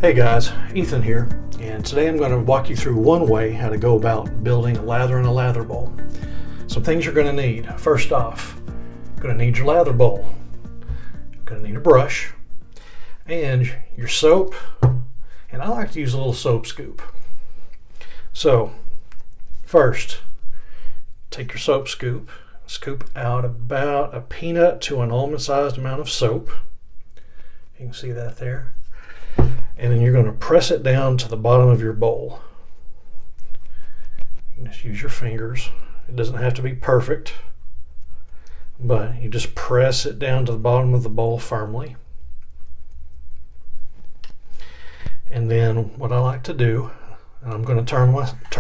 Hey guys, Ethan here, and today I'm going to walk you through one way how to go about building a lather in a lather bowl. Some things you're going to need. First off, you're going to need your lather bowl. You're going to need a brush and your soap, and I like to use a little soap scoop. So first, take your soap scoop, scoop out about a peanut to an almond sized amount of soap. You can see that there. And then you're going to press it down to the bottom of your bowl. You can just use your fingers. It doesn't have to be perfect, but you just press it down to the bottom of the bowl firmly. And then what I like to do, and I'm going to turn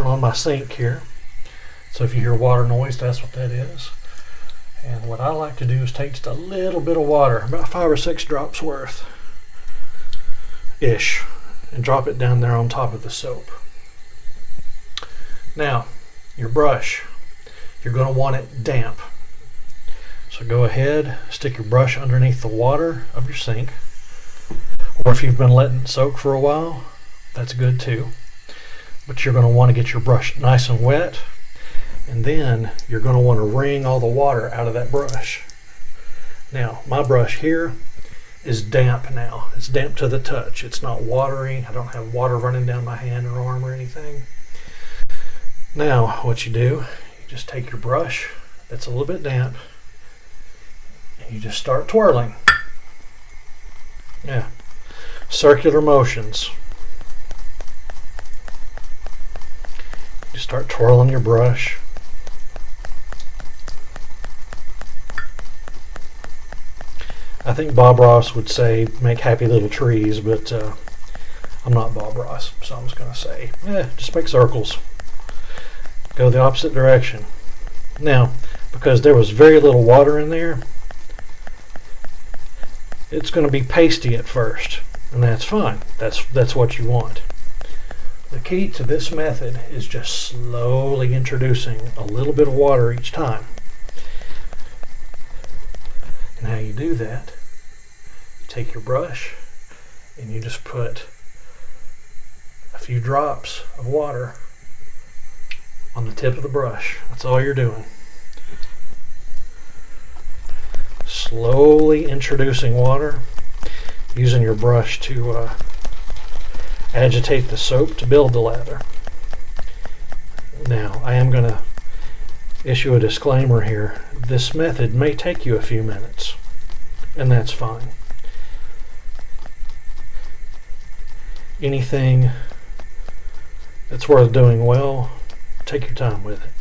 on my sink here. So if you hear water noise, that's what that is. And what I like to do is take just a little bit of water, about 5 or 6 drops worth ish, and drop it down there on top of the soap. Now, your brush, you're going to want it damp. So go ahead, stick your brush underneath the water of your sink, or if you've been letting it soak for a while, that's good too. But you're going to want to get your brush nice and wet, and then you're going to want to wring all the water out of that brush. Now, my brush here is damp now. It's damp to the touch. It's not watery. I don't have water running down my hand or arm or anything. Now, what you do, you just take your brush that's a little bit damp, and you just start twirling. Yeah, circular motions. You start twirling your brush. I think Bob Ross would say make happy little trees, but I'm not Bob Ross, so I'm just going to say, just make circles. Go the opposite direction. Now, because there was very little water in there, it's going to be pasty at first, and that's fine. That's what you want. The key to this method is just slowly introducing a little bit of water each time. And how you do that, you take your brush and you just put a few drops of water on the tip of the brush. That's all you're doing. Slowly introducing water, using your brush to agitate the soap to build the lather. Now, I am going to issue a disclaimer here. This method may take you a few minutes, and that's fine. Anything that's worth doing well, take your time with it.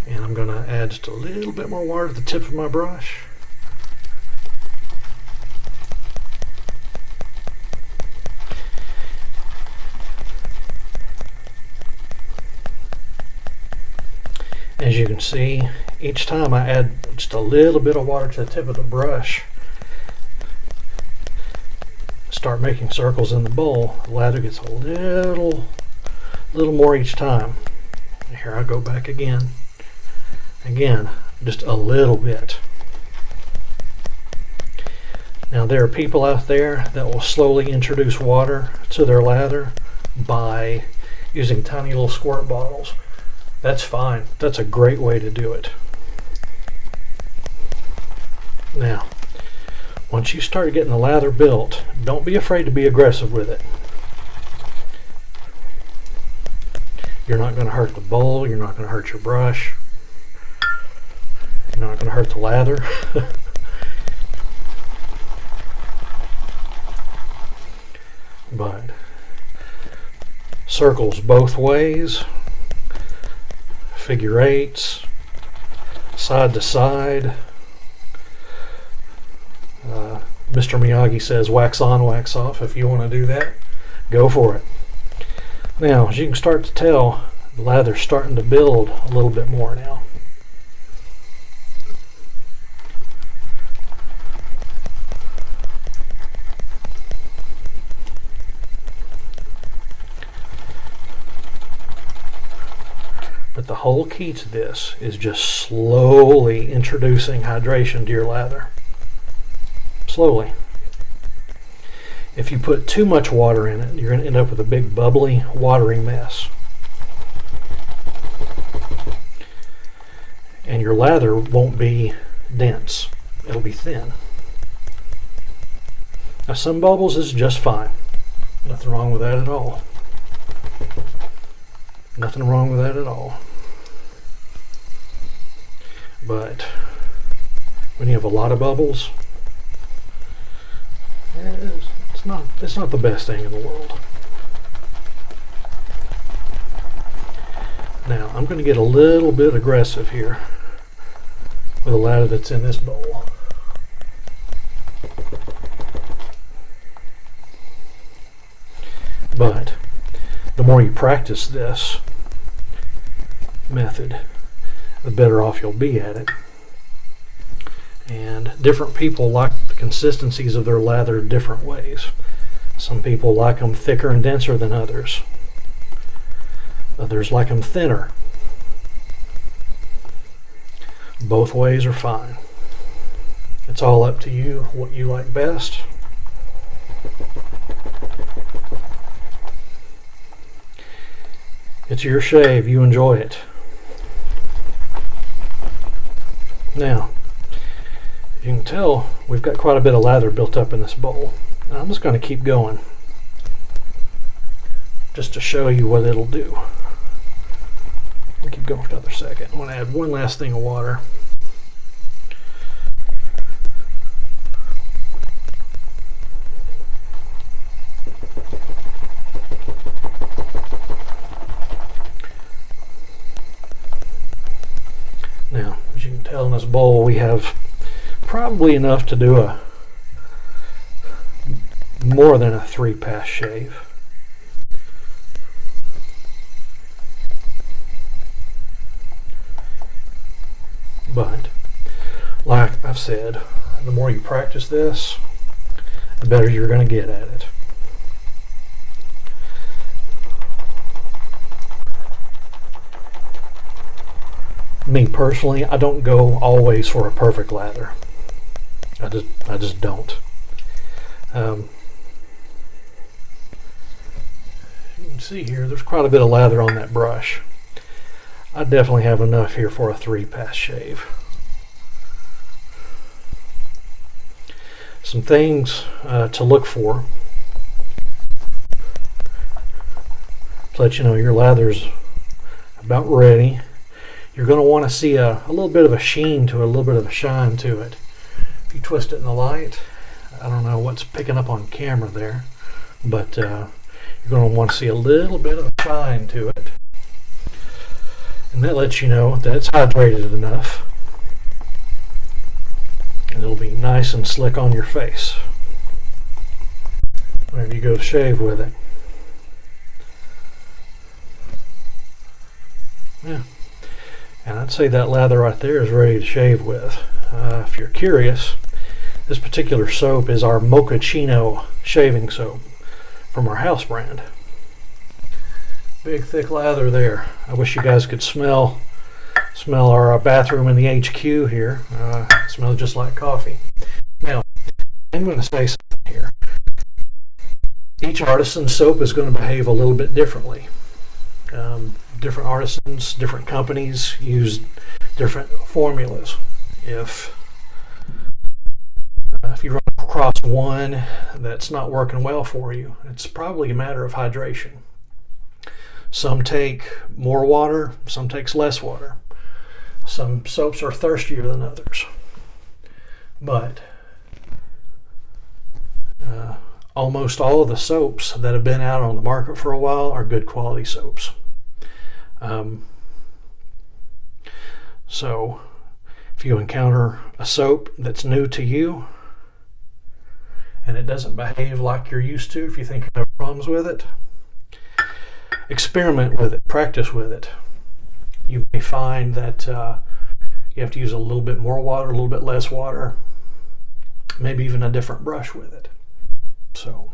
And I'm going to add just a little bit more water to the tip of my brush. As you can see, each time I add just a little bit of water to the tip of the brush, start making circles in the bowl, the lather gets a little more each time. Here I go back again, just a little bit. Now there are people out there that will slowly introduce water to their lather by using tiny little squirt bottles. That's fine. That's a great way to do it. Now, once you start getting the lather built, don't be afraid to be aggressive with it. You're not going to hurt the bowl. You're not going to hurt your brush. You're not going to hurt the lather. But circles both ways. Figure eights, side to side. Mr. Miyagi says wax on, wax off. If you want to do that, go for it. Now, as you can start to tell, the lather's starting to build a little bit more now. But the whole key to this is just slowly introducing hydration to your lather. Slowly. If you put too much water in it, you're going to end up with a big bubbly, watery mess. And your lather won't be dense. It'll be thin. Now some bubbles is just fine. Nothing wrong with that at all. Nothing wrong with that at all. But when you have a lot of bubbles, it's not the best thing in the world. Now I'm going to get a little bit aggressive here with the lather that's in this bowl. But the more you practice this method, the better off you'll be at it. And different people like the consistencies of their lather different ways. Some people like them thicker and denser than others. Others like them thinner. Both ways are fine. It's all up to you, what you like best. It's your shave, you enjoy it. Now, you can tell we've got quite a bit of lather built up in this bowl. And I'm just going to keep going just to show you what it'll do. I'll keep going for another second. I'm going to add one last thing of water. Now, as you can tell in this bowl, we have probably enough to do more than a 3-pass shave. But, like I've said, the more you practice this, the better you're going to get at it. Me personally, I don't go always for a perfect lather. I just don't. You can see here, there's quite a bit of lather on that brush. I definitely have enough here for a 3-pass shave. Some things to look for to let you know your lather's about ready. You're going to want to see a little bit of a sheen to it, a little bit of a shine to it. If you twist it in the light, I don't know what's picking up on camera there, but you're going to want to see a little bit of a shine to it. And that lets you know that it's hydrated enough. And it'll be nice and slick on your face whenever you go to shave with it. Yeah. And I'd say that lather right there is ready to shave with. If you're curious, this particular soap is our Mochaccino shaving soap from our house brand. Big thick lather there. I wish you guys could smell our bathroom in the HQ here. It smells just like coffee. Now, I'm going to say something here. Each artisan soap is going to behave a little bit differently. Different artisans, different companies use different formulas. If you run across one that's not working well for you, it's probably a matter of hydration. Some take more water, some takes less water. Some soaps are thirstier than others. But almost all of the soaps that have been out on the market for a while are good quality soaps. So if you encounter a soap that's new to you and it doesn't behave like you're used to, if you think you have problems with it, experiment with it, practice with it. You may find that you have to use a little bit more water, a little bit less water, maybe even a different brush with it. So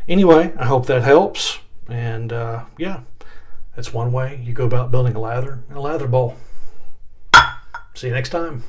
anyway, I hope that helps. And yeah, That's one way you go about building a lather in a lather bowl. See you next time.